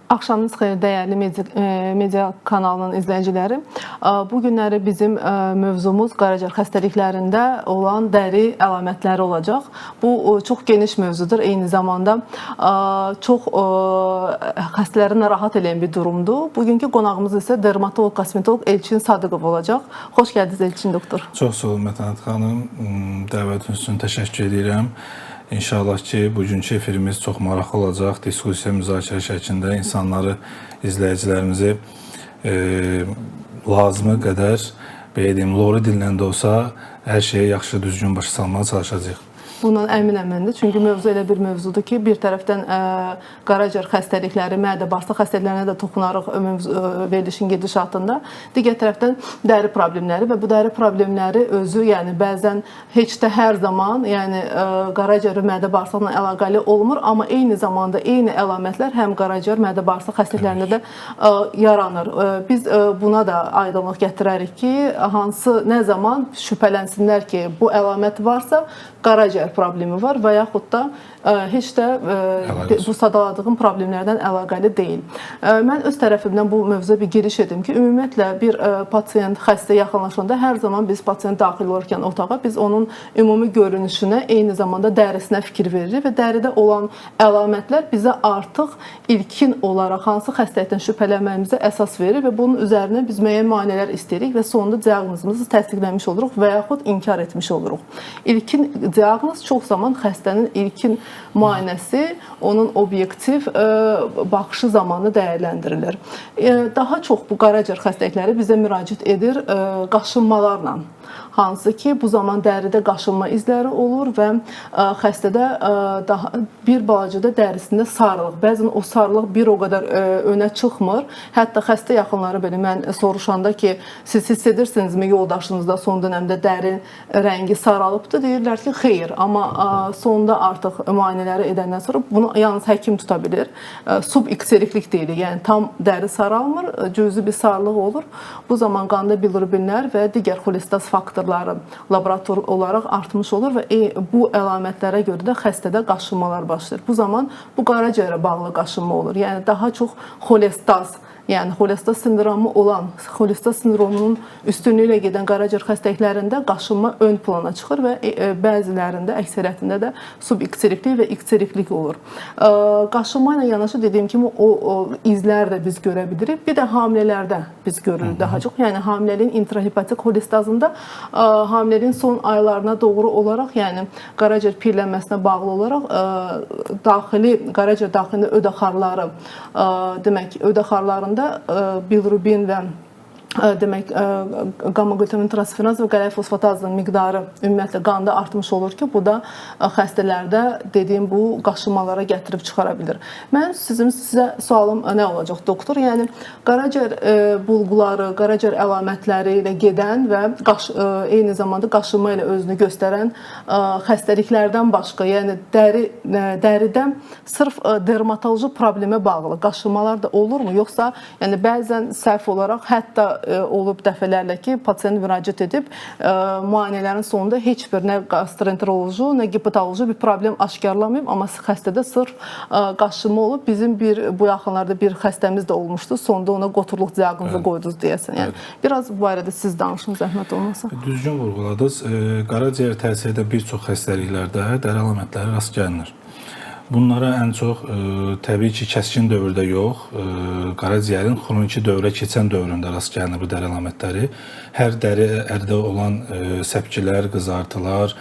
Axşamınız xeyir, dəyərli media kanalının izləyiciləri. Bu günləri bizim mövzumuz qaraciyər xəstəliklərində olan dəri əlamətləri olacaq. Bu çox geniş mövzudur. Eyni zamanda çox xəstələri narahat edən bir durumdur. Bugünkü qonağımız isə dermatoloq, kosmetoloq Elçin Sadıqov olacaq. Xoş gəldiniz Elçin doktor. Çox sağ olun Mətanət xanım. Dəvətiniz üçün təşəkkür edirəm. İnşallah ki, bugünkü efirimiz çox maraqlı olacaq. Diskusiya, müzakirə şəklində insanları, izləyicilərimizi lazımı qədər, belə deyim, lori dillə də olsa, hər şeyi yaxşı, düzgün başa salmağa çalışacağıq. Bundan əminəm mən də. Çünki mövzu elə bir mövzudur ki, bir tərəfdən qaraciyər xəstəlikləri, mədə, bağırsaq xəstəliklərinə də toxunarıq verilişin gedişatında. Digər tərəfdən dəri problemləri və bu dəri problemləri özü, yəni bəzən heç də hər zaman, yəni qaraciyər və mədə bağırsaqla əlaqəli olmur, amma eyni zamanda eyni əlamətlər həm qaraciyər, mədə bağırsaq xəstəliklərində də yaranır. Biz buna da aydınlıq gətirərik ki, nə zaman şübhələnsinlər ki, bu əlamət varsa, qaraciyər problemi var və yaxud da heç də bu sadaladığım problemlərdən əlaqəli deyil. Mən öz tərəfimdən bu mövzuya bir giriş edim ki, ümumiyyətlə bir pasiyent xəstə yaxınlaşanda hər zaman biz pasiyent daxil olarkən otağa biz onun ümumi görünüşünə, eyni zamanda dərisinə fikir veririk və dəridə olan əlamətlər bizə artıq ilkin olaraq hansı xəstəlikdən şübhələnməyimizə əsas verir və bunun üzərinə biz müəyyən müayinələr istəyirik və sonunda diaqnozumuzu təsdiqləmiş oluruq və yaxud inkar etmiş oluruq. İlkin diaqnoz çox zaman xəstənin ilkin müayinəsi, onun obyektiv baxışı zamanı dəyərləndirilir. Daha çox bu qaraciyər xəstəlikləri bizə müraciət edir qaşınmalarla. Hansı ki, bu zaman dəridə qaşınma izləri olur və xəstədə bir balaca da dərisində sarılıq. Bəzən o sarılıq bir o qədər önə çıxmır. Hətta xəstə yaxınları belə mən soruşanda ki, siz hiss edirsinizmi yoldaşınızda son dönəmdə dəri rəngi saralıbdır? Deyirlər ki, xeyr. Amma sonda artıq müayinələri edəndən sonra bunu yalnız həkim tuta bilir. Subikseriklik deyilir. Yəni tam dəri saralmır, cüzi bir sarılıq olur. Bu zaman qanda bilirubinlər və digər xolestaz faktorları laborator olaraq artmış olur və bu əlamətlərə görə də xəstədə qaşınmalar başlayır. Bu zaman bu qaraciyərə bağlı qaşınma olur. Yəni daha çox xolestaz, yəni xolestaz sindromu olan, xolestaz sindromunun üstünlüyü ilə gedən qaraciyər xəstəliklərində qaşınma ön plana çıxır və bəzilərində, əksəriyyətində də subikseriklik və ikseriklik olur. Qaşınma ilə yanaşı dediyim kimi o izlər də biz görə bilirik. Bir də hamilələrdə biz görürük daha çox. Yəni hamiləliyin intrahepatik xolestazında hamiləliyin son aylarına doğru olaraq, yəni qaraciyər pirlənməsinə bağlı olaraq qaraciyər daxilində ödəxarları, demək, ödəxarlarında bilirubin və demək, qamma-glutamin transferaz və qalay fosfatazının miqdarı ümumiyyətlə qanda artmış olur ki, bu da xəstələrdə dediyim bu qaşınmalara gətirib çıxara bilir. Mən sizə sualım nə olacaq doktor? Yəni qaraciyər bulğuları, qaraciyər əlamətləri ilə gedən və eyni zamanda qaşınma ilə özünü göstərən xəstəliklərdən başqa, yəni dəridə sırf dermatoloji problemə bağlı qaşınmalar da olurmu? Yoxsa yəni bəzən səhv olaraq hətta olub dəfələrlə ki, pasiyent müraciət edib müayinələrin sonunda heç bir nə gastroenteroloji, nə gepatoloji bir problem aşkarlamayıb, amma xəstədə sırf qaşınma olub. Bizim bu yaxınlarda bir xəstəmiz də olmuşdu. Sonda ona qoturluq diaqnozu qoydunuz deyəsən. Yəni biraz bu barədə siz danışın, zəhmət olmasa. Düzgün vurğuladınız. Qaraciyər təsirdə bir çox xəstəliklərdə dəri əlamətləri rast gəlinir. Bunlara ən çox təbii ki, kəskin dövrdə yox, qaraciyərin xroniki dövrə keçən dövründə rast gəlinir bu dəri əlamətləri. Hər dəridə olan səpkilər, qızartılar,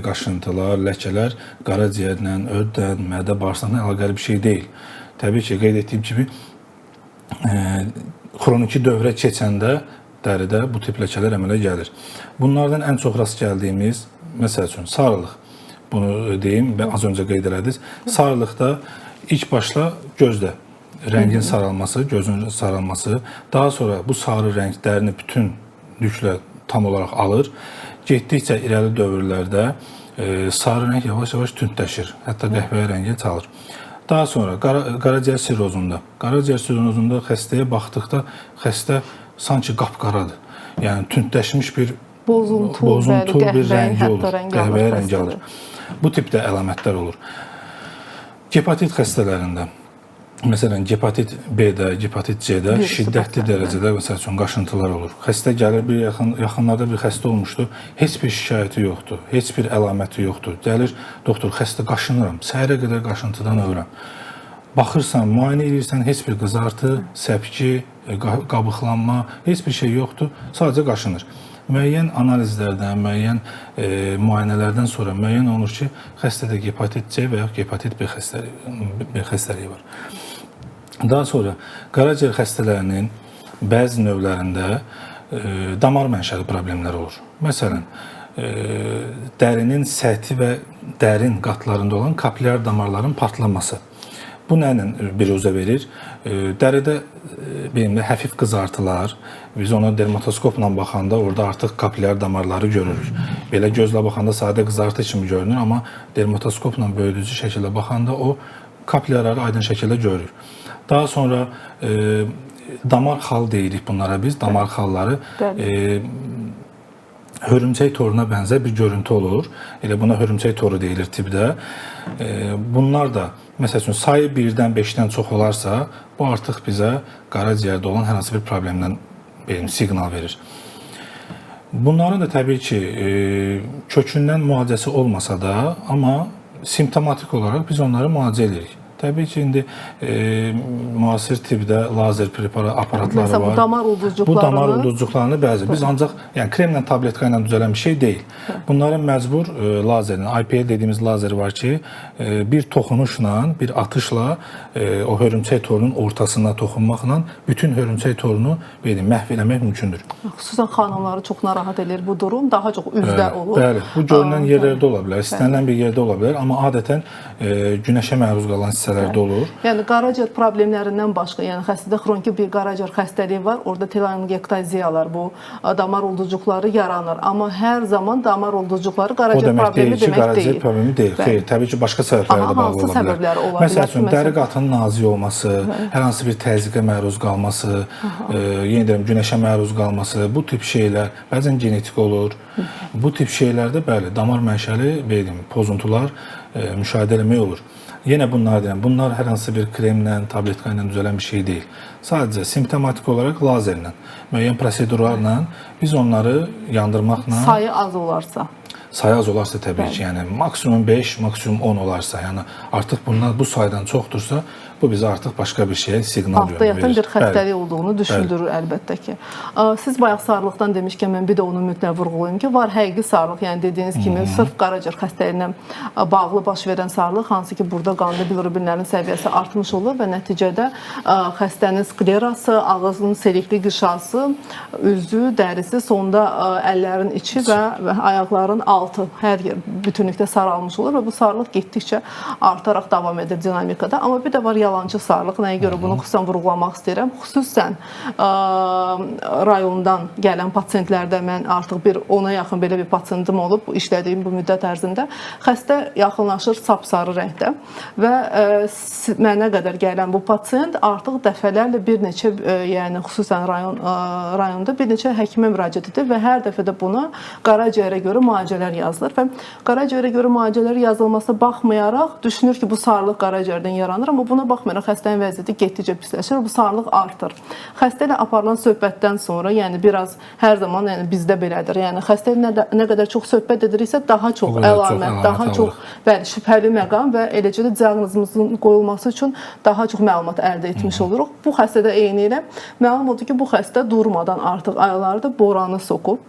qaşıntılar, ləkələr qaraciyərlə, öddən, mədə, bağırsaqla əlaqəli bir şey deyil. Təbii ki, qeyd etdiyim kimi, xroniki dövrə keçəndə dəridə bu tip ləkələr əmələ gəlir. Bunlardan ən çox rast gəldiyimiz, məsəl üçün, sarılıq. Bunu deyim, ben az önce qeyd elədiniz. Sarılıqda ilk başda gözdə rəngin saralması, gözün saralması, daha sonra bu sarı rəng dərini bütünlüklə tam olaraq alır. Getdikcə irəli dövrlərdə sarı rəng yavaş-yavaş tündləşir, hətta qəhvəyi rəngə çalır. Daha sonra qaraciyər sirrozunda xəstəyə baxdıqda xəstə sanki qapqaradır. Yəni tündləşmiş bir bozuntul bir rəngi olur, qəhvəyi rəngi alır. Bu tipdə əlamətlər olur. Hepatit xəstələrində Məsələn, hepatit B-də, hepatit C-də şiddətli dərəcədə məsəl üçün qaşıntılar olur. Xəstə gəlir, yaxınlarda bir xəstə olmuşdu, heç bir şikayəti yoxdur, heç bir əlaməti yoxdur. Gəlir, doktor, xəstə qaşınıram, səhərə qədər qaşıntıdan ölürəm. Baxırsan, müayinə edirsən, heç bir qızartı, səpki, qabıqlanma, heç bir şey yoxdur, sadəcə qaşınır. Müəyyən analizlərdən, müəyyən müayinələrdən sonra müəyyən olunur ki, xəstədə hepatit C və ya hepatit B xəstəliyi var. Daha sonra qaraciyər xəstələrinin bəzi növlərində damar mənşəli problemlər olur. Məsələn, dərinin səthi və dərin qatlarında olan kapilyar damarların partlaması. Bu nə ilə biruzə verir? Dəridə həfif qızartılar, biz ona dermatoskopla baxanda orada artıq kapilyar damarları görürük. Belə gözlə baxanda sadə qızartı kimi görünür, amma dermatoskopla böyüdücü şəkildə baxanda o kapilyarları aydın şəkildə görürük. Daha sonra damar xal deyirik bunlara biz, damar xalları. Hörümçək toruna bənzər bir görüntü olur. Elə buna hörümçək toru deyilir tibbdə. Bunlar da, məsəl üçün, sayı 1-dən 5-dən çox olarsa, bu artıq bizə qaraciyərdə olan hər hansı bir problemdən siqnal verir. Bunların da təbii ki, kökündən müalicəsi olmasa da, amma simptomatik olaraq biz onları müalicə edirik. Təbii ki, indi müasir tibbdə lazer aparatları var. Məsələn, bu damar ulduzcuqlarını... Bu damar ulduzcuqlarını bəzi. Biz ancaq kremlə, tabletka ilə düzələn bir şey deyil. Bunların məcbur lazerin, IPL dediyimiz lazer var ki, bir toxunuşla, bir atışla o hörümçək torunun ortasına toxunmaqla bütün hörümçək torunu məhv eləmək mümkündür. Xüsusən xanımları çox narahat edir bu durum. Daha çox üzdə olur. Bəli, bu görünən yerlərdə ola bilər, istənilən bir yerdə ola bilər, amma adətən günəşə məruz qalan hissələrdə olur. Yəni qaraciyər problemlərindən başqa, yəni xəstədə xroniki bir qaraciyər xəstəliyi var. Orada telangiektaziyalar, bu damar ulduzcuqları yaranır. Amma hər zaman damar ulduzcuqları qaraciyər problemi demək deyil. Qaraciyər problemi deyil. Xeyr, təbii ki, başqa səbəblərlə də bağlı ola bilər. Məsəl üçün, dəri qatının nazik olması, hər hansı bir təzyiqə məruz qalması, yenə deyirəm, günəşə məruz qalması, bu tip şeylər, bəzən genetik olur. Bu tip şeylərdə, bəli, damar mənşəli pozuntular müşahidə eləmək olur. Yenə bunlar deyirəm, bunlar hər hansı bir kremlə, tabletka ilə düzələn bir şey deyil. Sadəcə simptomatik olaraq lazerlə, müəyyən prosedurlarla biz onları yandırmaqla... Sayı az olarsa? Sayı az olarsa təbii ki, yəni maksimum 5, maksimum 10 olarsa, yəni artıq bunlar bu saydan çoxdursa, bu bizə artıq başqa bir şeyə siqnal verir. Altda yatan bir xəstəlik olduğunu düşündürür əlbəttə ki. Siz bayaq sarılıqdan demişkən, mən bir də onu mütləq vurğulayım ki, var həqiqi sarılıq, yəni dediyiniz kimi, sırf qaraciyər xəstəliyinə bağlı baş verən sarılıq, hansı ki, burada qanda bilirubinlərin səviyyəsi artmış olur və nəticədə xəstənin sklerası, ağzının selikli qışası, üzü, dərisi, sonda əllərin içi və ayaqların altı, hər yer bütünlükdə saralmış olur və bu sarılıq getdikcə artaraq davam edir dinamikada. Amma bir də var yalancı sarılıq, nəyə görə bunu xüsusən vurğulamaq istəyirəm. Xüsusən rayondan gələn pasientlərdə mən artıq bir 10-a yaxın belə bir pasientim olub, işlədiyim bu müddət ərzində. Xəstə yaxınlaşır sapsarı rəngdə və mənə qədər gələn bu pasient artıq dəfələrlə bir neçə, yəni xüsusən rayonda bir neçə həkimə müraciət edir və hər dəfə də buna qaraciyərə görə müalicələr yazılır və qaraciyərə görə müalicələr yazılmasına baxmayaraq düşünür ki, bu sarılıq qaraciyərdən yaranır, amma buna baxmayaraq xəstənin vəziyyəti getdikcə pisləşir, bu sarılıq artır. Xəstə ilə aparılan söhbətdən sonra, yəni biraz hər zaman bizdə belədir. Yəni xəstə ilə nə qədər çox söhbət ediriksə, daha çox əlamət, daha çox şübhəli məqam və eləcə də diaqnozumuzun qoyulması üçün daha çox məlumat əldə etmiş oluruq. Bu xəstədə eyni ilə məlum oldu ki, bu xəstə durmadan artıq aylarda boranı soxub.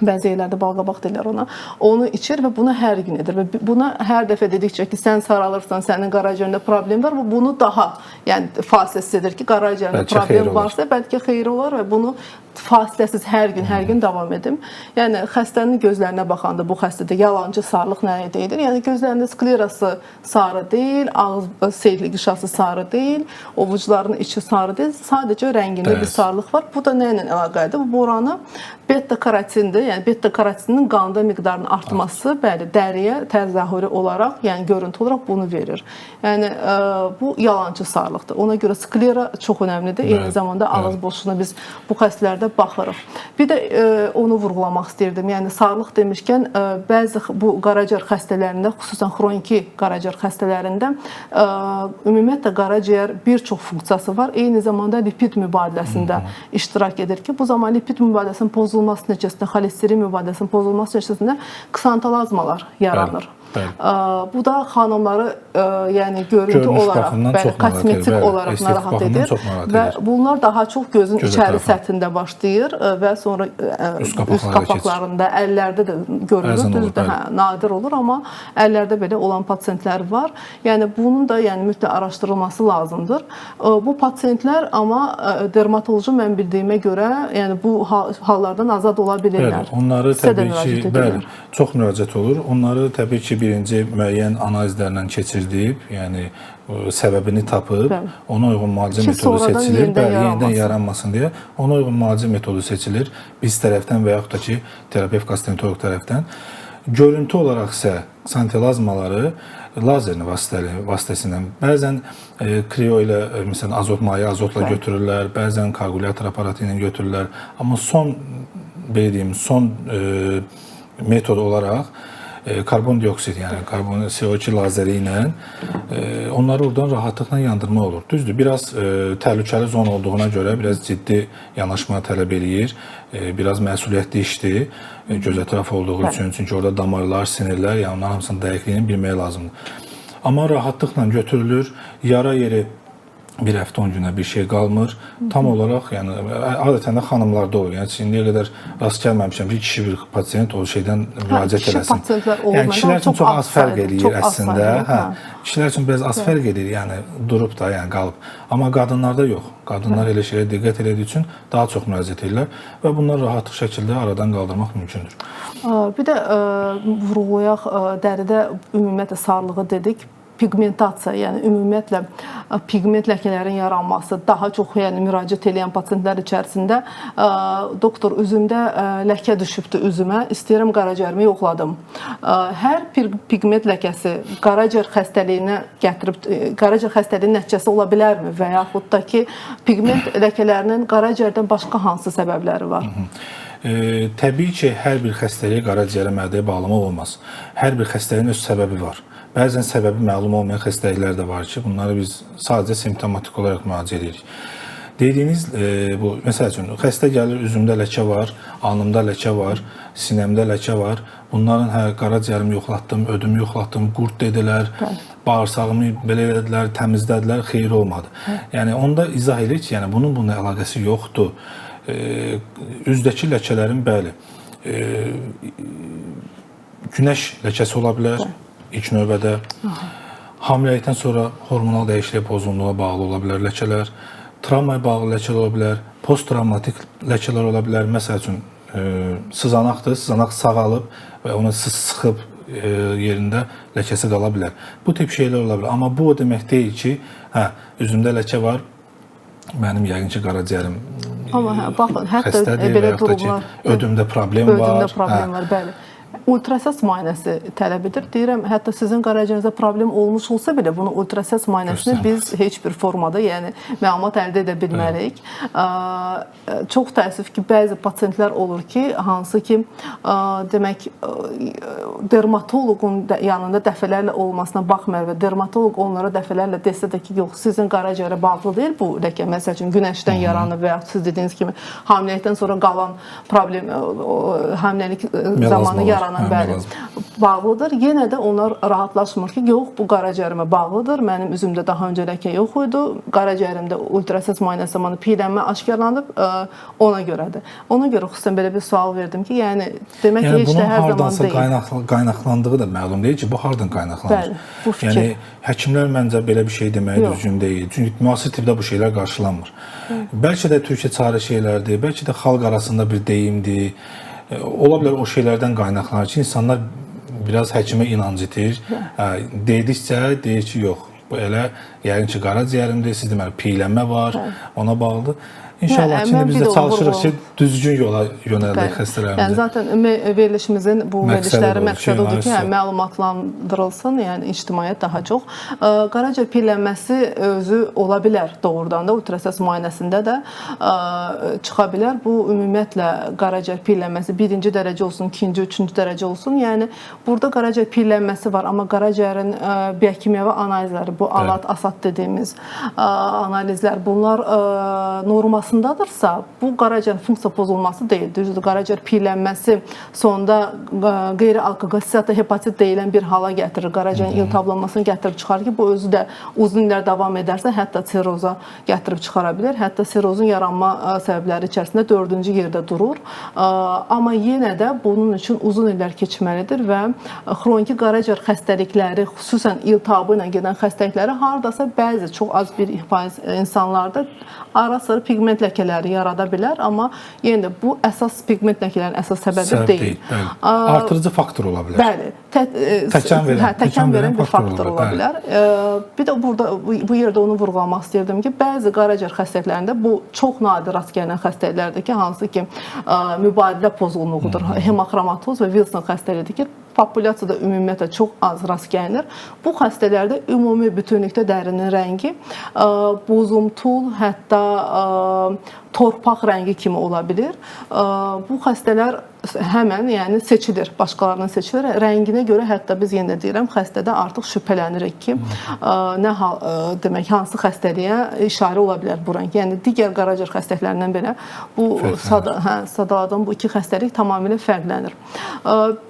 Bəzi yerlərdə balqabaq deyirlər ona. Onu içir və bunu hər gün edir. Və buna hər dəfə dedikcə ki, sən saralırsan, sənin qaraciyərində problem var və bunu daha fasiləsiz edir ki, qaraciyərində problem varsa, bəlkə xeyri olar və bunu fasiləsiz hər gün davam edim. Yəni, xəstənin gözlərinə baxanda bu xəstədə yalancı sarılıq nəyə deyilir? Yəni, gözlərində sklerası sarı deyil, ağız seyirli qışası sarı deyil, ovucuların içi sarı deyil, sadəcə rəngində bir sarılıq var. Bu da nə ilə əlaqəlidir? Bu boranı beta-karotindir. Yəni, beta-karotinin qanda miqdarının artması, bəli, dəriyə təzahürü olaraq, yəni görüntü olaraq bunu verir. Yəni, bu yalancı sarılıqdır. Ona görə sklera çox önəmlidir. Eyni zamanda ağız boşluğuna biz bu xəstələrdə də baxırıq. Bir də onu vurğulamaq istəyirdim. Yəni sağlıq demişkən bəzi bu qaraciyər xəstələrində, xüsusən xroniki qaraciyər xəstələrində ümumiyyətlə qaraciyər bir çox funksiyası var. Eyni zamanda lipid mübadiləsində iştirak edir ki, bu zaman lipid mübadiləsinin pozulması nəticəsində, xolesterin mübadiləsinin pozulması nəticəsində ksantalazmalar yaranır. Bu da xanımları yəni görüntü olaraq, kosmetik olaraq narahat edir və bunlar daha çox gözün içəri səthində başlayır və sonra üst qapaqlarında, əllərdə də görülür. Düzdür, nadir olur, amma əllərdə belə olan pasientlər var. Yəni bunun da mütləq araşdırılması lazımdır. Bu pasientlər amma dermatoloji mən bildiyimə görə yəni bu hallardan azad ola bilirlər. Onları təbii ki, bəli, çox müraciət olur. Onları təbii ki, birinci müəyyən analizlərlə keçirdib, yəni səbəbini tapıb, ona uyğun müalicə metodu seçilir. Yenidən yaranmasın deyə ona uyğun müalicə metodu seçilir. Biz tərəfdən və yaxud da ki, terapevt gastroenteroloq tərəfdən. Görüntü olaraq isə santilazmaları lazer vasitəsilə, bəzən krio ilə, məsələn, azot maye, azotla götürürlər, bəzən koagulyator aparatı ilə götürürlər. Amma son metod olaraq karbon dioksid, yəni karbon CO2 lazeri ilə onları oradan rahatlıqla yandırma olur. Düzdür, biraz təhlükəli zon olduğuna görə biraz ciddi yanaşma tələb eləyir. Biraz məsuliyyətli işdir göz ətrafı olduğu üçün. Çünki orada damarlar, sinirlər, yəni onların hamısının dəqiqliyini bilmək lazımdır. Amma rahatlıqla götürülür. Yara yeri bir həftə 10 günə bir şey qalmır. Tam olaraq, yəni adətən də xanımlarda olur. Yəni indiyə qədər rast gəlməmişəm ki, kişi bir pasiyent o şeydən müraciət eləsin. Yəni kişilər üçün çox az fərq eləyir əslində. Kişilər üçün biraz az fərq eləyir, yəni durub da, yəni qalıb. Amma qadınlarda yox. Qadınlar elə şeyə diqqət elədiyi üçün daha çox müraciət edirlər və bunları rahatlıq şəkildə aradan qaldırmaq mümkündür. Bir də vurğulayaq, dəridə ümumiyyətlə sarılığı dedik. Pigmentasiya, yəni ümumiyyətlə pigment ləkələrin yaranması daha çox müraciət edən pasientlər içərisində doktor üzümdə ləkə düşübdü üzümə, istəyirəm qaraciyərimi yoxladım. Hər pigment ləkəsi qaraciyər xəstəliyinə gətirib, qaraciyər xəstəliyinin nəticəsi ola bilərmi və yaxud da ki, pigment ləkələrinin qaraciyərdən başqa hansı səbəbləri var? Təbii ki, hər bir xəstəliyə qaraciyərə mədəyə bağlamaq olmaz. Hər bir xəstəliyin öz səbəbi var. Bəzən səbəbi məlum olmayan xəstəliklər də var ki, bunları biz sadəcə simptomatik olaraq müalicə edirik. Dediyiniz bu, məsəl üçün, xəstə gəlir, üzümdə ləkə var, alnımda ləkə var, sinəmdə ləkə var. Bunların qaraciyərimi yoxlatdım, ödümü yoxlatdım, qurd dedilər, bağırsağımı belə elədilər, təmizlədilər, xeyir olmadı. Yəni, onda izah edir ki, yəni, bunun əlaqəsi yoxdur. Üzdəki ləkələrin, bəli, günəş ləkəsi ola bilər. İlk növbədə hamiləlikdən sonra hormonal dəyişikliyə, pozğunluğa bağlı ola bilər ləkələr, travmaya bağlı ləkələr ola bilər, post-travmatik ləkələr ola bilər. Məsəl üçün, sızanaqdır, sızanaq sağalıb və onu sıxıb yerində ləkəsi qala bilər. Bu tip şeylər ola bilər. Amma bu o demək deyil ki, üzümdə ləkə var, mənim yəqin ki, qaraciyərim xəstədir və yaxud da ki, ödümdə problem var. Ödümdə problem var, bəli. Ultrasəs müayinəsi tələb edir. Deyirəm, hətta sizin qaraciyərinizdə problem olmuş olsa belə, bunu ultrasəs müayinəsini biz heç bir formada, yəni məlumat əldə edə bilmərik. Çox təəssüf ki, bəzi pasientlər olur ki, hansı ki, demək, dermatoloqun yanında dəfələrlə olmasına baxmayır və dermatoloq onlara dəfələrlə desə də ki, yox, sizin qaraciyərə bağlı deyil bu ləkə, məsəl üçün, günəşdən yaranır və yaxud siz dediyiniz kimi, hamiləlikdən sonra qalan problem, hamiləlik zamanı yaranan bağlıdır. Yenə də onlar rahatlaşmır ki, yox, bu qaraciyərimə bağlıdır. Mənim üzümdə daha öncə ləkə yox idi. Qaraciyərimdə ultrasəs müayinəsi zamanı piylənmə aşkarlanıb, ona görədir. Ona görə xüsusən belə bir sual verdim ki, yəni demək ki, heç də hər zaman deyil. Bunun hardansa qaynaqlandığı da məlum deyil ki, bu hardan qaynaqlanır? Bəli, bu fikir. Yəni, həkimlər məncə belə bir şey deməyi düzgün deyil. Çünki müasir tibbdə bu şeylər qarşılanmır. Bəlkə də Türkiyə çarə şeylərdir, bəlkə də xalq arasında bir deyimdir. Ola bilər o şeylərdən qaynaqlanır ki, insanlar biraz həkimə inanc itir. Dedikcə deyir ki, yox, bu elə yəqin ki, qaraciyərimdir, siz deməli, piylənmə var, ona bağlıdır. İnşallah ki mən biz bir də də onu çalışırıq ki, vurğulayım. düzgün yola yönəldək Yəni xəstələrimizi. zaten verilişimizin bu verilişlərin budur ki, məqsədi odur ki, yönəlsin. məlumatlandırılsın, yəni ictimaiyyət daha çox. Qaraciyər piyələnməsi özü ola bilər doğrudan da ultrasəs müayinəsində də çıxa bilər. Bu ümumiyyətlə qaraciyər piyələnməsi 1-ci dərəcə olsun, 2-ci, 3-cü dərəcə olsun. Yəni burada qaraciyər piyələnməsi var, amma qaraciyərin biokimyəvi analizləri, bu ALAT, ASAT dediyimiz analizlər, bunlar normasındadırsa, bu qaraciyərin funksiya pozulması deyil. Düzdür, qaraciyər piyələnməsi sonda qeyri-alkoqolisiyata hepatit deyilən bir hala gətirir. Qaraciyərin iltihablanmasını gətirib çıxarır ki, bu özü də uzun illər davam edərsə, hətta siroza gətirib çıxara bilər. Hətta sirozun yaranma səbəbləri içərisində 4-cü yerdə durur. Amma yenə də bunun üçün uzun illər keçməlidir və xroniki qaraciyər xəstəlikləri, xüsusən iltihabı ilə gedən xəstəlikləri hardasa bəzi, çox az bir faiz insanlarda ara-sıra pigment ləkələri yarada bilər, amma yenə də bu əsas pigment ləkələrinin əsas səbəbi deyil. Artırıcı faktor ola bilər. Bəli. Təkan verən bir faktor ola bilər. Bir də burada bu yerdə onu vurğulamaq istəyirdim ki, bəzi qaraciyər xəstəliklərində bu çox nadir rast gələn xəstəliklərdir ki, hansı ki mübadilə pozğunluğudur. Hemoxromatoz və Wilson xəstəliyidir ki, populyasiyada ümumiyyətlə çox az rast gəlinir. Bu xəstələrdə ümumi bütünlükdə dərinin rəngi bozumtul, hətta torpaq rəngi kimi ola bilir. Bu xəstələr həmən yəni seçilir, başqalarından seçilir. Rənginə görə hətta biz yenə də deyirəm, xəstədə artıq şübhələnirik ki, nə demək, hansı xəstəliyə işarə ola bilər bu rəng. Yəni digər qaraciyər xəstəliklərindən belə bu sadaladığım bu iki xəstəlik tamamilə fərqlənir.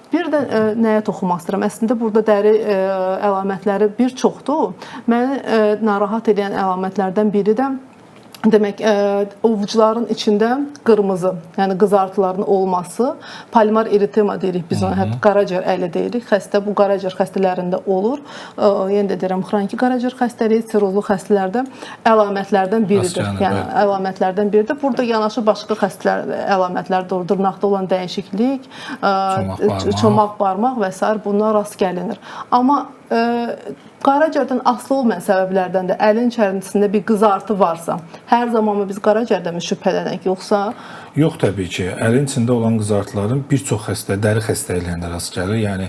Bir də nəyə toxunmaq istəyirəm? Əslində burada dəri əlamətləri bir çoxdur. Məni narahat edən əlamətlərdən biri də demək, ovucuların içində qırmızı, yəni qızartıların olması, palmar eritema deyirik biz ona, hətta qaraciyər əylə deyirik. Xəstə bu qaraciyər xəstələrində olur. Yenə də deyirəm, xroniki qaraciyər xəstəliyi sirozlu xəstələrdə əlamətlərdən biridir. Yəni əlamətlərdən biridir. Burada yanaşı başqa əlamətlər də olur. Dırnaqda olan dəyişiklik, çomaq barmaq və s. bunlar rast gəlinir. Amma qaraciyərdən asılı olmayan səbəblərdən də əlin içərisində bir qızartı varsa, hər zaman biz qaraciyərdən mi şübhələnək, yoxsa? Yox, təbii ki. Əlin içində olan qızartıların bir çox dəri xəstəliklərində rast gəlir. Yəni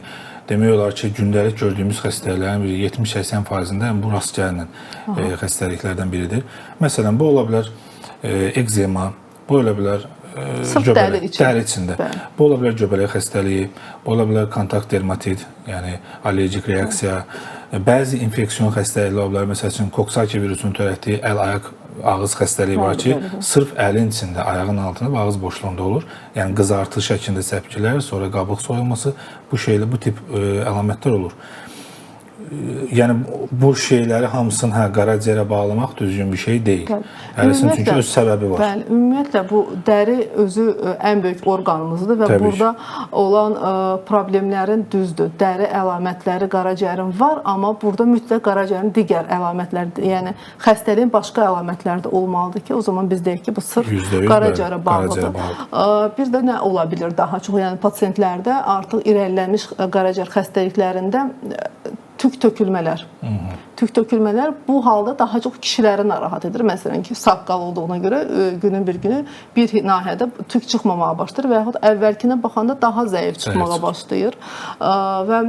demək olar ki, gündəlik gördüyümüz xəstəliklərin 70-80%-də bu rast gəlinən xəstəliklərdən biridir. Məsələn, bu ola bilər ekzema, bu ola bilər dəri içində. Bu ola bilər göbələk xəstəliyi, bu ola bilər kontakt dermatit, yəni allergik reaksiya, bəzi infeksiyon xəstəliklər ola bilər. Məsəl üçün, Coxsackie virusunun törətdiyi əl-ayaq ağız xəstəliyi var ki, sırf əlin içində, ayağın altında və ağız boşluğunda olur. Yəni qızartı şəklində səpkilər, sonra qabıq soyulması, bu tip əlamətlər olur. Yəni bu şeyləri hamısını qaraciyərə bağlamaq düzgün bir şey deyil. Hərisin çünki öz səbəbi var. Bəli, ümumiyyətlə bu dəri özü ən böyük orqanımızdır və burada olan problemlərin düzdür. Dəri əlamətləri qaraciyərin var, amma burada mütləq qaraciyərin digər əlamətləri, yəni xəstəliyin başqa əlamətləri də olmalıdır ki, o zaman biz deyək ki, bu sırf qaraciyərə bağlıdır. Bir də nə ola bilir daha çox? Yəni pasientlərdə artıq irəlilənmiş qaraciyər xəstəliklərində tük tökülmələr. Tük tökülmələr bu halda daha çox kişiləri narahat edir. Məsələn ki, saqqal olduğuna görə günün bir günü bir nahiyədə tük çıxmamağa başlayır və yaxud əvvəlkinə baxanda daha zəif çıxmağa başlayır və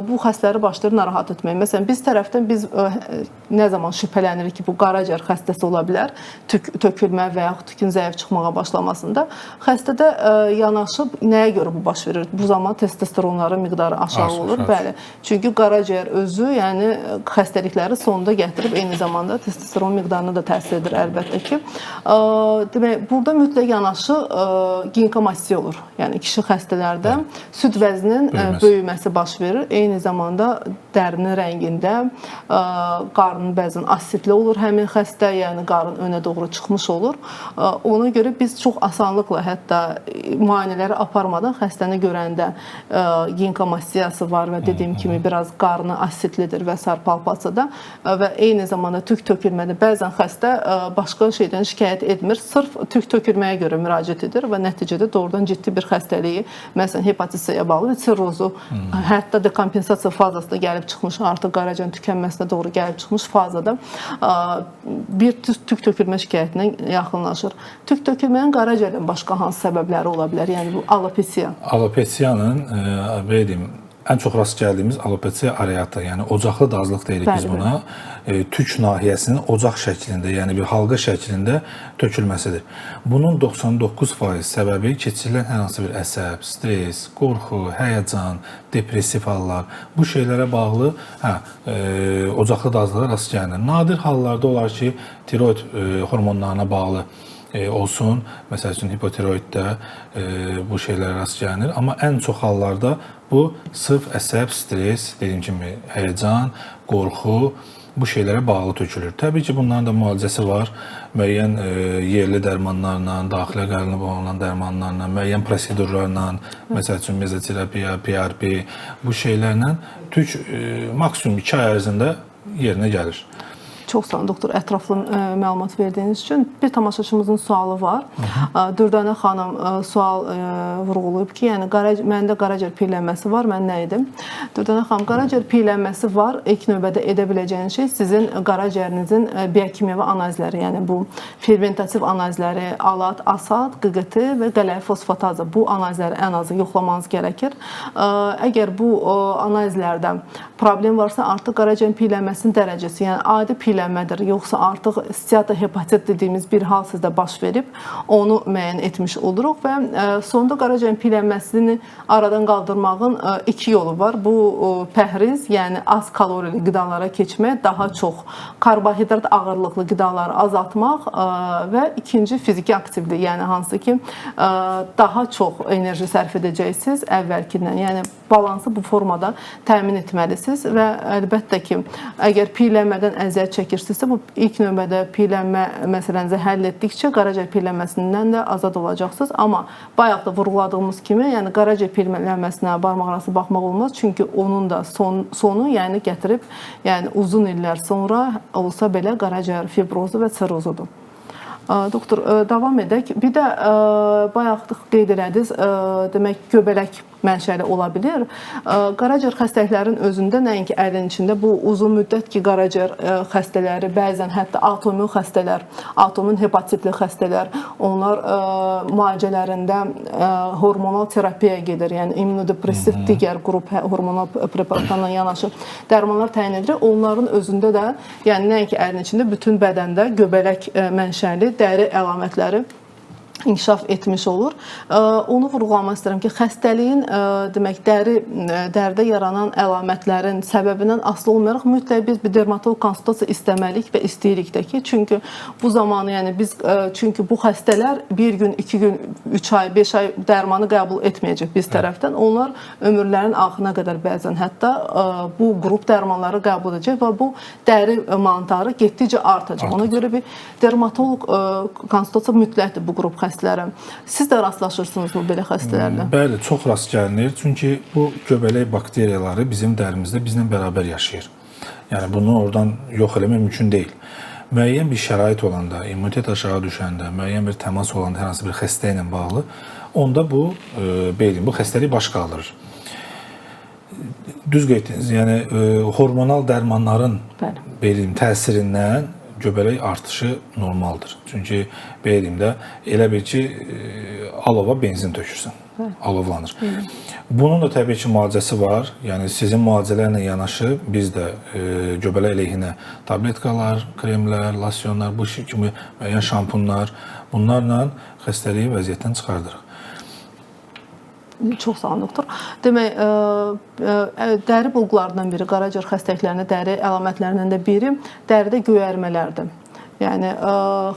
bu xəstələri başlayır narahat etməyə. Məsələn, biz tərəfdən biz nə zaman şübhələnirik ki, bu qaraciyər xəstəsi ola bilər, tük tökülmə və yaxud tükün zəif çıxmağa başlamasında xəstədə yanaşıb nəyə görə bu baş verir? Bu zaman testosteronların miqdarı aşağı olur. Bəli. Çünki qaraciyər özü, yəni xəstəlikləri sonda gətirib eyni zamanda testosteron miqdarına da təsir edir əlbəttə ki. Demək, burada mütləq yanaşı ginekomasiya olur. Yəni kişi xəstələrdə süd vəzninin böyüməsi baş verir. Eyni zamanda dərinin rəngində qarnın bəzən asitli olur həmin xəstə, yəni qarın önə doğru çıxmış olur. Ona görə biz çox asanlıqla hətta müayinələri aparmadan xəstəni görəndə ginekomasiyası var və dediyim kimi biraz qarnı asitlidir və s. palpasiyada və eyni zamanda tük tökülmədə bəzən xəstə başqa şeydən şikayət etmir, sırf tük tökülməyə görə müraciət edir və nəticədə doğrudan ciddi bir xəstəliyi, məsələn hepatit C-yə bağlı sirrozu, hətta dekompensasiya fazasında gəlib çıxmış, artıq qaraciyərin tükənməsinə doğru gəlib çıxmış fazada bir tük tökülmə şikayətinə yaxınlaşır. Tük tökülmənin qaraciyərdən başqa hansı səbəbləri ola bilər? Yəni bu alopesiya. Alopesiyanın belə deyim, ən çox rast gəldiyimiz alopesiya areata, yəni ocaqlı dazlıq deyirik biz buna. Tük nahiyəsinin ocaq şəklində, yəni bir halqa şəklində tökülməsidir. Bunun 99% səbəbi keçirilən hər hansı bir əsəb, stres, qorxu, həyəcan, depressiv hallar, bu şeylərə bağlı ocaqlı dazlığa rast gəlinir. Nadir hallarda olar ki, tiroid hormonlarına bağlı olsun, məsəl üçün hipotiroiddə bu şeylərə rast gəlinir. Amma ən çox hallarda bu sırf əsəb, stres, dediyim kimi həyəcan, qorxu, bu şeylərə bağlı tökülür. Təbii ki, bunların da müalicəsi var. Müəyyən yerli dərmanlarla, daxilə qərinib olunan dərmanlarla, müəyyən prosedurlarla, məsəl üçün mezoterapiya, PRP, bu şeylərlə tük maksimum 2 ay ərzində yerinə gəlir. Çox sağ olun doktor, ətraflı məlumat verdiyiniz üçün. Bir tamaşaçımızın sualı var. Dürdənə xanım sual vurğulayıb ki, yəni məndə qaraciyər piylənməsi var, mən nə edim? Dürdənə xanım, qaraciyər piylənməsi var. İlk növbədə edə biləcəyiniz şey sizin qaraciyərinizin biokimyəvi analizləri, yəni bu fermentativ analizləri, alat, asad, QQT və qələli fosfatazı, bu analizləri ən azı yoxlamanız gərəkir. Əgər bu analizlərdə problem varsa, artıq qaraciyərin piylənməsinin dərəcəsi, yəni adi piylənmədir, yoxsa artıq steatohepatit dediyimiz bir hal sizdə baş verib, onu müəyyən etmiş oluruq və sonda qaraciyərin piylənməsini aradan qaldırmağın 2 yolu var. Bu pəhriz, yəni az kalorili qidalara keçmək, daha çox karbohidrat ağırlıqlı qidaları azaltmaq və ikinci fiziki aktivlik, yəni hansı ki daha çox enerji sərf edəcəksiniz əvvəlkindən. Yəni balansı bu formada təmin etməlisiniz və əlbəttə ki, əgər piylənmədən əziyyət çəkirsinizsə, bu ilk növbədə piylənmə məsələnizi həll etdikcə qaraciyər piylənməsindən də azad olacaqsınız. Amma bayaq da vurğuladığımız kimi, yəni qaraciyər piylənməsinə barmaqarası baxmaq olmaz, çünki onun da sonu yəni gətirib, yəni uzun illər sonra olsa belə qaraciyər fibrozu və sirrozudur. Doktor, davam edək. Bir də bayaq qeyd elədiniz, demək göbələk mənşəli ola bilir. Qaraciyər xəstəliklərin özündə nəinki əlin içində bu uzun müddət ki, qaraciyər xəstələri, bəzən hətta autoimmün xəstələr, autoimmün hepatitli xəstələr, onlar müalicələrində hormonal terapiyaya gedir. Yəni immunodepressiv digər qrup hormonal preparatlarla yanaşı dərmanlar təyin edilir. Onların özündə də, yəni nəinki əlin içində, bütün bədəndə göbələk mənşəli dəri əlamətləri inkişaf etmiş olur. Onu vurğulamaq istəyirəm ki, xəstəliyin demək dəridə yaranan əlamətlərin səbəbindən asılı olmayaraq mütləq biz bir dermatolog konsultasiya istəməliyik və istəyirik də ki, çünki bu zamanı yəni biz çünki bu xəstələr 1 gün, 2 gün, 3 ay, 5 ay dərmanı qəbul etməyəcək biz tərəfdən. Onlar ömürlərin axırına qədər bəzən hətta bu qrup dərmanları qəbul edəcək və bu dəri mantarı getdikcə artacaq. Ona görə bir dermatolog konsultasiya mütləqdir bu qrup xəstələrə. Siz də rastlaşırsınızmı belə xəstələrlə? Bəli, çox rast gəlinir. Çünki bu göbələk bakteriyaları bizim dərimizdə bizlə bərabər yaşayır. Yəni bunu oradan yox eləmək mümkün deyil. Müəyyən bir şərait olanda, immunitet aşağı düşəndə, müəyyən bir təmas olanda hər hansı bir xəstə ilə bağlı, onda bu xəstəlik baş qaldırır. Düz qeyd etdiniz. Yəni hormonal dərmanların təsirindən göbələk artışı normaldır. Çünki beynimdə elə bir ki, alova benzin tökürsən, alovlanır. Bunun da təbii ki, müalicəsi var. Yəni sizin müalicələrlə yanaşı biz də göbələk əleyhinə tabletkalar, kremlər, losyonlar, bu kimi müəyyən şampunlar, bunlarla xəstəliyi vəziyyətdən çıxardırıq. Çox sağ olun doktor. Demək, dəri bulqularından biri, qaraciyər xəstəliklərində dəri əlamətlərindən də biri dəridə göyərmələrdir. Yəni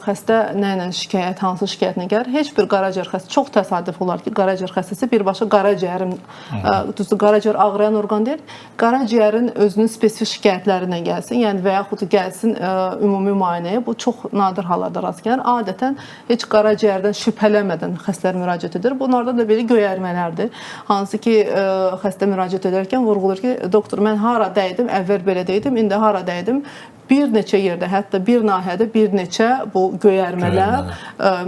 xəstə nə ilə şikayət, hansı şikayətlə gəlir? Heç bir qaraciyər xəstəsi, çox təsadüf olar ki, qaraciyər xəstəsi birbaşa qaraciyərin, düzdür, qaraciyər ağrıyan orqan deyil, qaraciyərin özünün spesifik şikayətləri ilə gəlsin, yəni və yaxud gəlsin ümumi müayinəyə. Bu çox nadir hallarda rast gəlir. Adətən heç qaraciyərdən şübhələnmədən xəstələr müraciət edir. Bunlardan da biri göyərmələrdir. Hansı ki, xəstə müraciət edərkən vurğulayır ki, doktor, mən hara dəydim, əvvəl belə dəydim, indi hara dəydim. Bir neçə yerdə, hətta bir nahiyədə bir neçə bu göyərmələr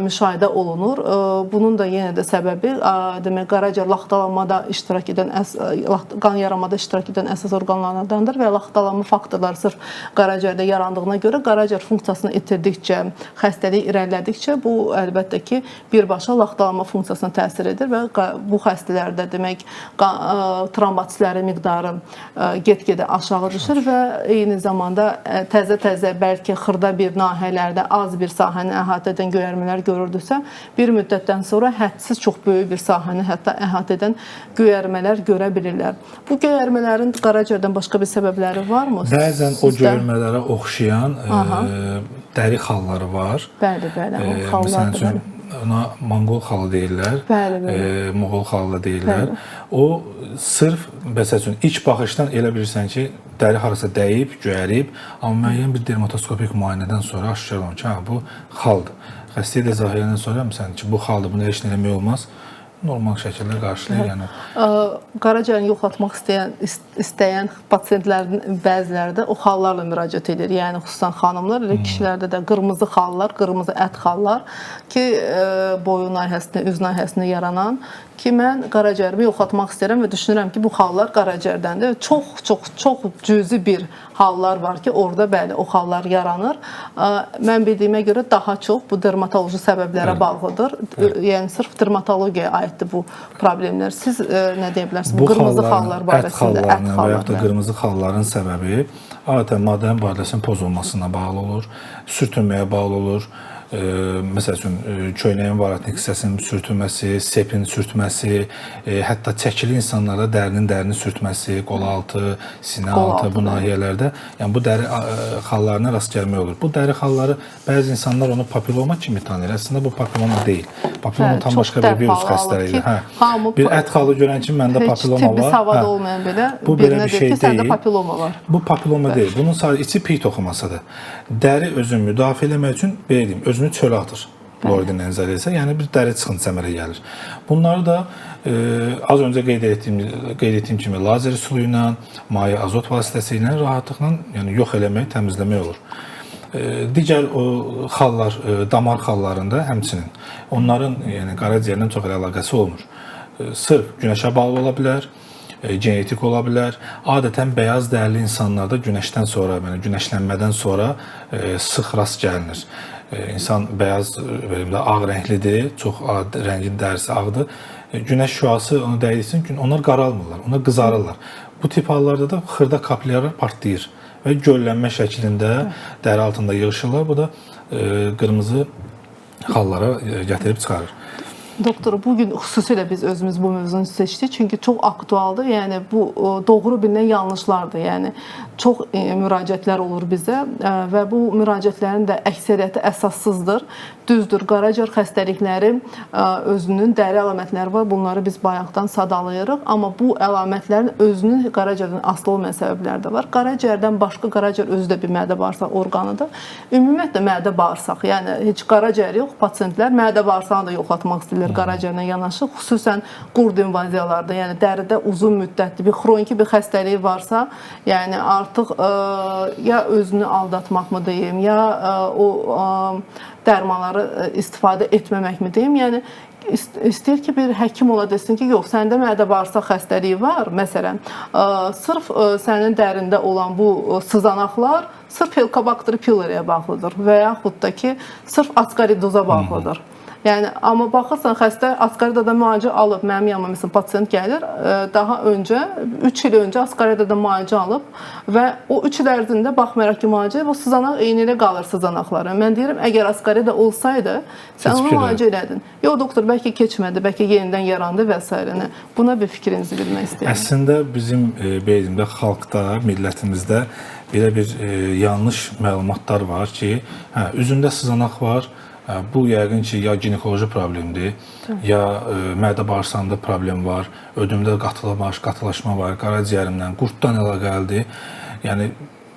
müşahidə olunur. Bunun da yenə də səbəbi demək qaraciyər laxtalanmada iştirak edən, qan yaranmada iştirak edən əsas orqanlardandır və laxtalanma faktorları sırf qaraciyərdə yarandığına görə qaraciyər funksiyasını itirdikcə, xəstəlik irəlilədikcə bu əlbəttə ki, birbaşa laxtalanma funksiyasına təsir edir və bu xəstələrdə demək trombotsitlərin miqdarı get-gedə aşağı düşür və eyni zamanda təzə-təzə bəlkə xırda bir nahiyələrdə az bir sahəni əhatə edən göyərmələr görürdüsə, bir müddətdən sonra hədsiz çox böyük bir sahəni hətta əhatə edən göyərmələr görə bilirlər. Bu göyərmələrin qaraciyərdən başqa bir səbəbləri varmı? Bəzən o göyərmələrə oxşayan dəri xalları var. Bəli, o xallardır. Məsələn, ona Monqol xalı deyirlər, Moğol xalı da deyirlər. O, sırf, məsəl üçün, ilk baxışdan elə bilirsən ki, dəri harasa dəyib, göyərib, amma müəyyən bir dermatoskopik müayinədən sonra aşkar olunur ki, bu xaldır. Xəstəyə də izah edəndən sonra məsələn ki, bu xaldır, buna heç nə eləmək olmaz. Normal şəkildə qarşılayır. Yəni. Qaraciyərini yoxlatmaq istəyən pasientlərin bəziləri də o xallarla müraciət edir. Yəni, xüsusən xanımlar, elə kişilərdə də qırmızı xallar, qırmızı ət xallar ki, boyun nahiyəsində, üz nahiyəsində yaranan ki, mən qaraciyərimi yoxlatmaq istəyirəm və düşünürəm ki, bu xallar qaraciyərdəndir. Çox cüzi bir hallar var ki, orada bəli, o xallar yaranır. Mən bildiyimə görə daha çox bu dermatoloji səbəblərə bağlıdır. Yəni, sırf dermatologiyaya aiddir bu problemlər. Siz nə deyə bilərsiniz? Bu qırmızı xallar barəsində, ət xallarına və yaxud da qırmızı xalların səbəbi adətən maddənin barəsinin pozulmasına bağlı olur, sürtünməyə bağlı olur. Məsəl üçün, köynəyin varatnik hissəsinin sürtülməsi, sepin sürtməsi, hətta çəkili insanlarda dərinin sürtməsi, qol altı, sinə altı bu nahiyələrdə, yəni bu dəri xallarına rast gəlmək olur. Bu dəri xalları bəzi insanlar onu papiloma kimi tanıyır. Əslində bu papiloma deyil. Papiloma tam başqa bir virus xəstəliyidir. Bir ət xalı görən kimi məndə papiloma var. Tibbi savada olmayan belə birinə deyir ki, səndə papiloma var. Bu papiloma deyil. Bunun sadəcə içi piy toxumasıdır. Dəri özünü müdafiə eləmək üçün belə deyim, özünü çölə atır. Loridin enzali isə, yəni bir dəri çıxıntı əmələ gəlir. Bunları da az öncə qeyd etdiyim kimi lazer üsulu ilə, maye azot vasitəsilə rahatlıqla yox eləmək, təmizləmək olur. Digər o xallar, damar xallarında həmçinin onların qaraciyərlə çox əlaqəsi olmur. Sırf günəşə bağlı ola bilər, genetik ola bilər. Adətən bəyaz dərili insanlarda günəşdən sonra, günəşlənmədən sonra sıx rast gəlinir. İnsan bəyaz, ağ rənglidir, çox rəngin dərisi ağdır. Günəş şüası onu dəydikcə onlar qaralmırlar, onlar qızarırlar. Bu tip hallarda da xırda kapilyarlar partlayır və göllənmə şəklində dəri altında yığışırlar. Bu da qırmızı xallara gətirib çıxarır. Doktor, bugün xüsusilə biz özümüz bu mövzunu seçdik. Çünki çox aktualdır. Yəni, bu doğru bilinən yanlışlardır. Yəni, çox müraciətlər olur bizə və bu müraciətlərin də əksəriyyəti əsassızdır. Düzdür, qaraciyər xəstəlikləri özünün dəri əlamətləri var. Bunları biz bayaqdan sadalayırıq. Amma bu əlamətlərin özünün qaraciyərdən asılı olmayan səbəbləri də var. Qaraciyərdən başqa, qaraciyər özü də bir mədə-bağırsaq orqanıdır. Ümumiyyətlə mədə-bağırsaq, yəni heç qaraciyər yox, pasientlər mədə-bağırsağını da yoxlatmaq istəyirlər qaraciyərlə yanaşı. Xüsusən qurd invaziyalarda, yəni dəridə uzun müddətli bir xroniki bir xəstəliyi varsa, yəni artıq ya özünü aldatmaq mı deyim, ya o dərmanları istifadə etməmək mi deyim, yəni istəyir ki, bir həkim ola desin ki, yox, səndə mədə-bağırsaq xəstəliyi var, məsələn, sırf sənin dərində olan bu sızanaqlar sırf Helicobacter pyloriyə bağlıdır və yaxud da ki, sırf askaridoza bağlıdır. Yəni amma baxırsan xəstə asqaridada müalicə alıb, mənim yanıma məsələn pasiyent gəlir, daha öncə 3 il öncə asqaridada müalicə alıb və o 3 il ərzində baxmayaraq ki, müalicə bu sızanaq eynilə qalır sızanaqları. Mən deyirəm, əgər asqarida olsaydı, sən onu müalicə elədin. Yox doktor, bəlkə keçmədi, bəlkə yenidən yarandı və s. Buna bir fikrinizi bilmək istəyirəm. Əslində bizim beyimdə, xalqda, millətimizdə belə bir yanlış məlumatlar var ki, üzündə sızanaq var. Bu yəqin ki, ya ginekoloji problemdir, ya mədə bağırsağında problem var, ödümdə qatılaşma var, qaraciyərimdən, qurtdan əlaqəlidir. Yəni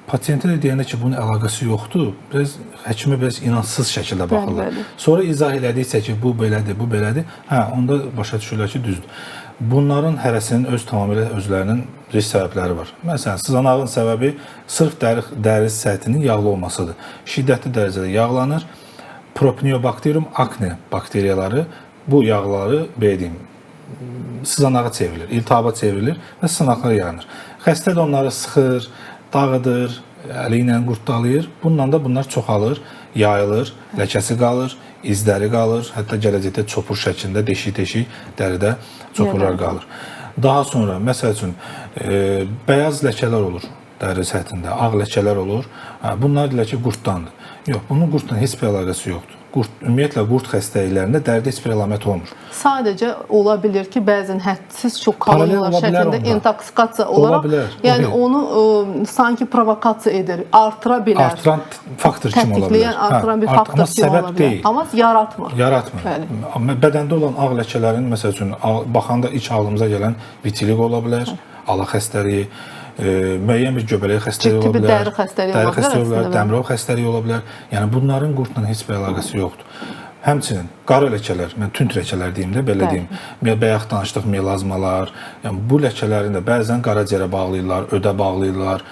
pasiyentə də deyəndə ki, bunun əlaqəsi yoxdur, həkimə biraz inancsız şəkildə baxırlar. Sonra izah elədikcə ki, bu belədir, bu belədir, onda başa düşürlər ki, düzdür. Bunların hərəsinin tamamilə özlərinin risk səbəbləri var. Məsələn, sızanağın səbəbi sırf dəri səthinin yağlı olmasıdır. Şiddətli dərəcədə yağlanır. Propionibakterium akne bakteriyaları bu yağları sızanağa çevrilir, iltihaba çevrilir və sızanaqlar yaranır. Xəstə də onları sıxır, dağıdır, əli ilə qurtdalayır. Bununla da bunlar çoxalır, yayılır, ləkəsi qalır, izləri qalır, hətta gələcəkdə çopur şəklində deşik-deşik dəridə çopurlar qalır. Daha sonra, məsəl üçün, bəyaz ləkələr olur dəri səthində, ağ ləkələr olur. Bunlar deyilər ki, qurtdandır. Yox, bunun qurtla heç bir əlaqəsi yoxdur. Ümumiyyətlə, qurt xəstəliklərində dəridə heç bir əlamət olmur. Sadəcə ola bilir ki, bəzən hədsiz çox kaloriyalar şəklində intoksikasiya olaraq, yəni onu sanki provokasiya edir, artıra bilər. Artıran faktor kimi ola bilər. Artıran bir faktor kimi ola bilər. Amma yaratmır. Yaratmır. Bədəndə olan ağ ləkələrin, məsəl üçün, baxanda iç ağlımıza gələn vitilik ola bilər, ala xəstəliyi, müəyyən bir göbələk xəstəliyi ola bilər, dəri xəstəliyi ola bilər, dəmirov xəstəliyi ola bilər. Yəni bunların qurtla heç bir əlaqəsi yoxdur. Həmçinin qara ləkələr, mən tünd ləkələr deyim də, belə deyim, bayaq danışdıq melazmalar, yəni bu ləkələrin də bəzən qaraciyərə bağlayırlar, ödə bağlayırlar,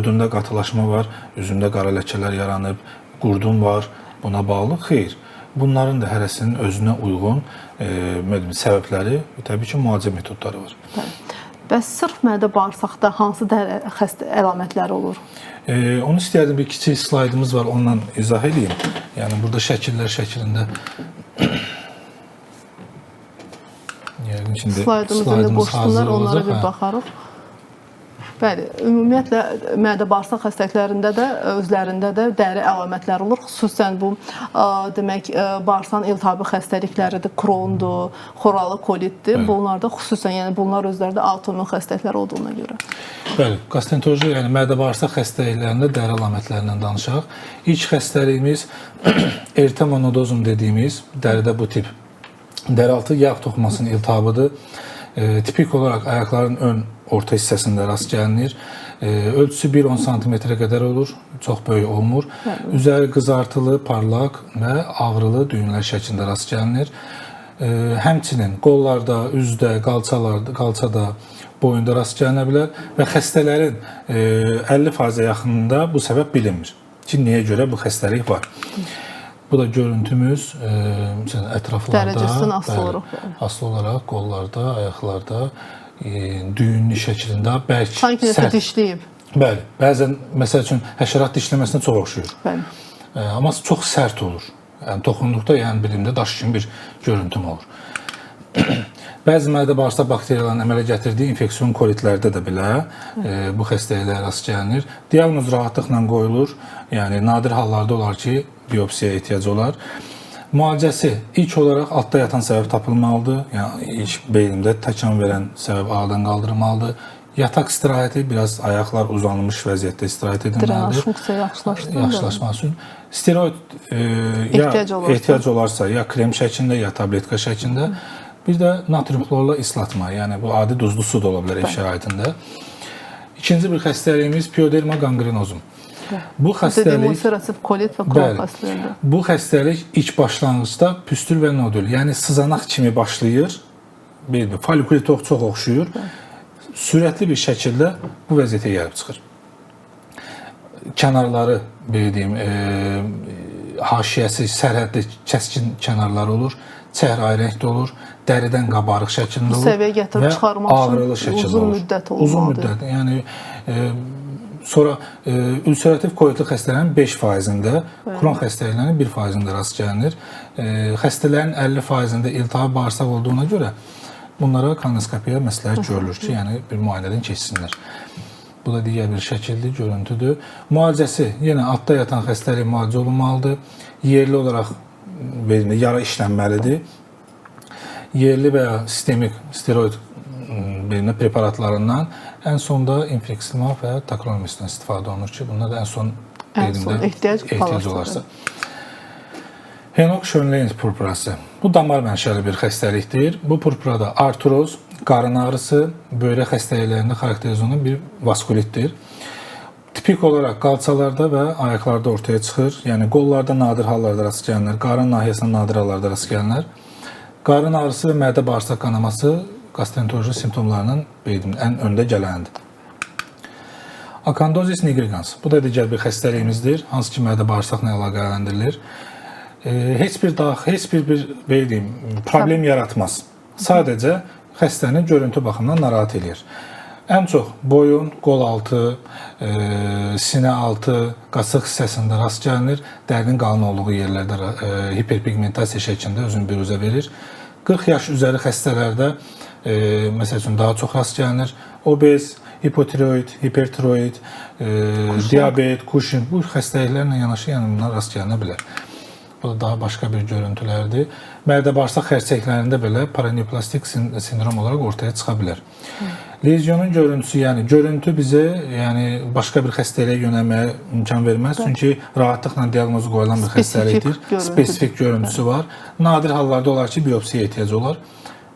ödündə qatılaşma var, üzündə qara ləkələr yaranıb, qurdum var, buna bağlı xeyr. Bunların da hərəsinin özünə uyğun səbəbləri, təbii ki, müalicə metodları var. Bəs sırf mədə bağırsaqda hansı əlamətləri olur? Onu istəyərdim, bir kiçik slaydımız var, onunla izah edeyim. Yəni, burada şəkillər şəklində slaydımızın boşluqlar, onlara bir baxarıq. Bəli, ümumiyyətlə mədə-bağırsaq xəstəliklərində də özlərində də dəri əlamətləri olur. Xüsusən bu demək bağırsağın iltihabi xəstəlikləridir, Krondur, xoralı kolitdir. Bunlarda xüsusən, yəni bunlar özlərində autoimmun xəstəliklər olduğuna görə. Bəli, gastroenteroloji, yəni mədə-bağırsaq xəstəliklərində dəri əlamətlərindən danışaq. İlk xəstəliyimiz eritemonodozum dediyimiz dəridə bu tip dərialtı yağ toxumasının iltihabıdır. Tipik olaraq ayaqların ön orta hissəsində rast gəlinir. Ölçüsü 1-10 cm-ə qədər olur, çox böyük olmur. Üzəri qızartılı, parlaq və ağrılı düyünlər şəklində rast gəlinir. Həmçinin qollarda, üzdə, qalçada, boyunda rast gəlinə bilər və xəstələrin 50% yaxınında bu səbəb bilinmir ki, niyə görə bu xəstəlik var. Bu da görüntümüz ətraflarda, asılı olaraq qollarda, ayaqlarda, düyünlü şəklində, bərk, sanki nəsə dişləyib. Bəli, bəzən, məsəl üçün, həşərat dişləməsinə çox oxşuyur. Amma çox sərt olur. Yəni, toxunduqda, yəni, bilimdə daş kimi bir görüntüm olur. Bəzi mədə-bağırsaq bakteriyalarının əmələ gətirdiyi infeksion kolitlərdə də belə bu xəstəliklər rast gəlinir. Diaqnoz rahatlıqla qoyulur. Yəni, nadir hallarda olar ki, biopsiyaya ehtiyac olar. Müalicəsi ilk olaraq altda yatan səbəb tapılmalıdır. Yəni, ilk beyində təkan verən səbəb aradan qaldırılmalıdır. Yataq istirahəti, biraz ayaqlar uzanılmış vəziyyətdə istirahət edilməlidir. Drenaj funksiya yaxşılaşması üçün. Steroid ehtiyac olarsa, ya krem şəklində, ya tabletka şəklində. Bir də natrium xlorla islatma, yəni bu adi duzlu su da ola bilər ev şəraitində. İkinci bir xəstəliyimiz pioderma gangrenozum. Bu xəstəlik ilk başlanğıcda püstül və nodül, yəni sızanaq kimi başlayır, folikulită çox oxşuyur, sürətli bir şəkildə bu vəziyyətə gəlib çıxır. Kənarları, belə deyim, haşiyəsi, sərhədli, kəskin kənarları olur, çəhrayı rəngdə olur, dəridən qabarıq şəklində olur və ağrılı şəkildə olur. Uzun müddət olmalıdır. Uzun müddət, yəni Sonra ülserativ kolitli xəstələrin 5%-də, kron xəstəliklərinin 1%-də rast gəlinir. Xəstələrin 50%-də iltihab bağırsaq olduğuna görə bunlara kolonoskopiya məsləhət görülür ki, yəni bir müayinədən keçsinlər. Bu da digər bir şəkildir, görüntüdür. Müalicəsi yenə adda yatan xəstəlik müalicə olunmalıdır. Yerli olaraq yara işlənməlidir. Yerli və ya sistemik steroid preparatlarından ən sonda infeksilmab və takronomisindən istifadə olunur ki, bunlar da ən son ehtiyac olarsa. Henoch-Schönlein purpurası. Bu damar mənşəli bir xəstəlikdir. Bu purpurada artroz, qarın ağrısı, böyrək xəstəliklərində xarakterize olunan bir vaskulitdir. Tipik olaraq qalçalarda və ayaqlarda ortaya çıxır. Yəni qollarda nadir hallarda rast gəlinir, qarın nahiyəsində nadir hallarda rast gəlinir. Qarın ağrısı və mədə bağırsaq qanaması gastroenteroloji simptomlarının ən öndə gələndir. Akandozis nigricans. Bu da digər bir xəstəliyimizdir, hansı ki mədə bağırsaqla əlaqələndirilir. Heç bir problem yaratmaz. Sadəcə xəstəni görüntü baxımından narahat edir. Ən çox boyun, qol altı, sinə altı, qasıq hissəsində rast gəlinir. Dərinin qalın olduğu yerlərdə hiperpigmentasiya şəklində özünü büruzə verir. 40 yaş üzəri xəstələrdə məsəl üçün daha çox rast gəlinir. Obez, hipotiroid, hipertiroid, diabet, Cushing bu xəstəliklərlə yanaşı bunlar rast gəlinə bilər. Bu da daha başqa bir görüntülərdir. Mədə bağırsaq xərçəklərində belə paraneoplastik sindrom olaraq ortaya çıxa bilər. Lezyonun görüntüsü, yəni görüntü bizə başqa bir xəstəliyə yönəlməyə imkan verməz. Çünki rahatlıqla diaqnozu qoyulan bir xəstəlikdir. Spesifik görüntüsü var. Nadir hallarda olar ki, biopsiya ehtiyacı olar.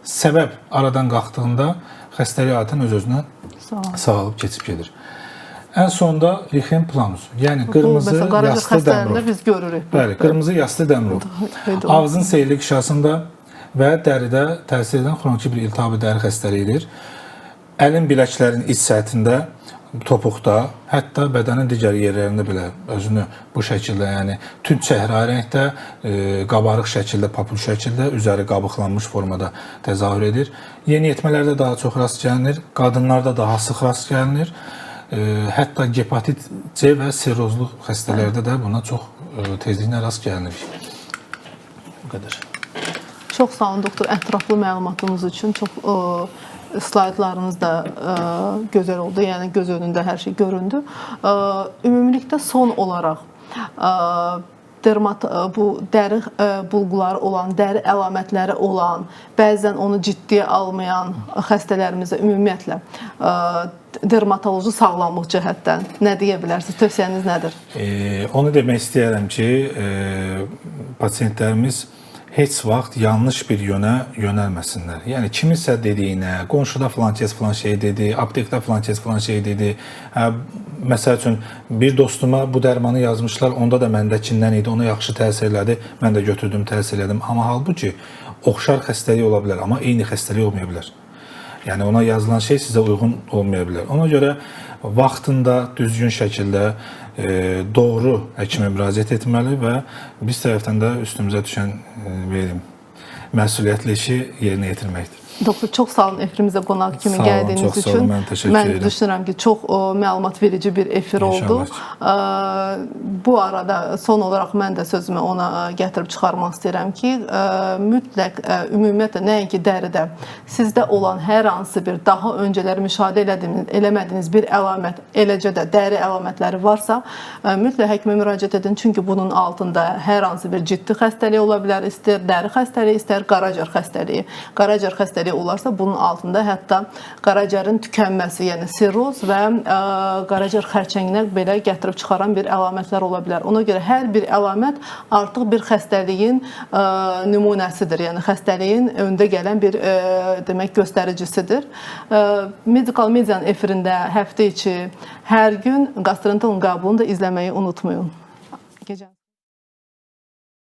Səbəb aradan qalxdığında xəstəlik adətən öz-özünə sağalıb keçib gedir. Ən sonda Lichen planus, yəni qırmızı yastı dəmrov. Biz görürük. Bəli, qırmızı yastı dəmrov. Ağzın seyirli qişasında və dəridə təsir edən xroniki bir iltihabi dəri xəstəliyidir. Əlin biləklərin iç səthində, topuqda, hətta bədənin digər yerlərində belə özünü bu şəkildə, yəni tünd çəhrayı rəngdə, qabarıq şəkildə, papul şəkildə, üzəri qabıqlanmış formada təzahür edir. Yeniyetmələrdə daha çox rast gəlinir, qadınlarda daha sıx rast gəlinir. Hətta hepatit C və sirrozlu xəstələrdə də buna çox tezliklə rast gəlinir. Bu qədər. Çox sağ olun doktor, ətraflı məlumatınız üçün. Çox slaydlarınız da gözəl oldu, yəni göz önündə hər şey göründü. Ümumilikdə son olaraq bu dəri bulğuları olan, dəri əlamətləri olan, bəzən onu ciddiyə almayan xəstələrimizə ümumiyyətlə dermatoloji sağlamlıq cəhətdən nə deyə bilərsiniz? Tövsiyəniz nədir? Onu demək istəyərəm ki, pasiyentlərimiz heç vaxt yanlış bir yönə yönəlməsinlər. Yəni kimisə dediyinə, qonşuda filankəs filan şey dedi, aptekdə filankəs filan şey dedi. Məsəl üçün bir dostuma bu dərmanı yazmışlar, onda da məndəkindən idi, ona yaxşı təsir elədi, mən də götürdüm, təsir elədim. Amma halbuki oxşar xəstəlik ola bilər, amma eyni xəstəlik olmaya bilər. Yəni ona yazılan şey sizə uyğun olmaya bilər. Ona görə vaxtında, düzgün şəkildə doğru həkimə müraciət etməli və biz tərəfdən də üstümüzə düşən məsuliyyətli işi yerinə yetirməkdir. Doktor, çox sağ olun efirimizə qonaq kimi gəldiyiniz üçün. Mən düşünürəm ki, çox məlumat verici bir efir oldu. Bu arada son olaraq mən də sözümü ona gətirib çıxarmaq istəyirəm ki, mütləq ümumiyyətlə nəinki dəridə sizdə olan hər hansı bir daha öncələri müşahidə eləmədiyiniz bir əlamət, eləcə də dəri əlamətləri varsa, mütləq həkimə müraciət edin. Çünki bunun altında hər hansı bir ciddi xəstəlik ola bilər, istər dəri xəstəliyi, istər qaraciyər xəstəliyi. Qaraciyər xəstəliyi olarsa, bunun altında hətta qaraciyərin tükənməsi, yəni sirroz və qaraciyər xərçənginə belə gətirib çıxaran bir əlamətlər ola bilər. Ona görə hər bir əlamət artıq bir xəstəliyin nümunəsidir. Yəni xəstəliyin öndə gələn bir demək göstəricisidir. Medical Media'nın efirində həftə içi hər gün gastroenteroloq qəbulunu da izləməyi unutmayın.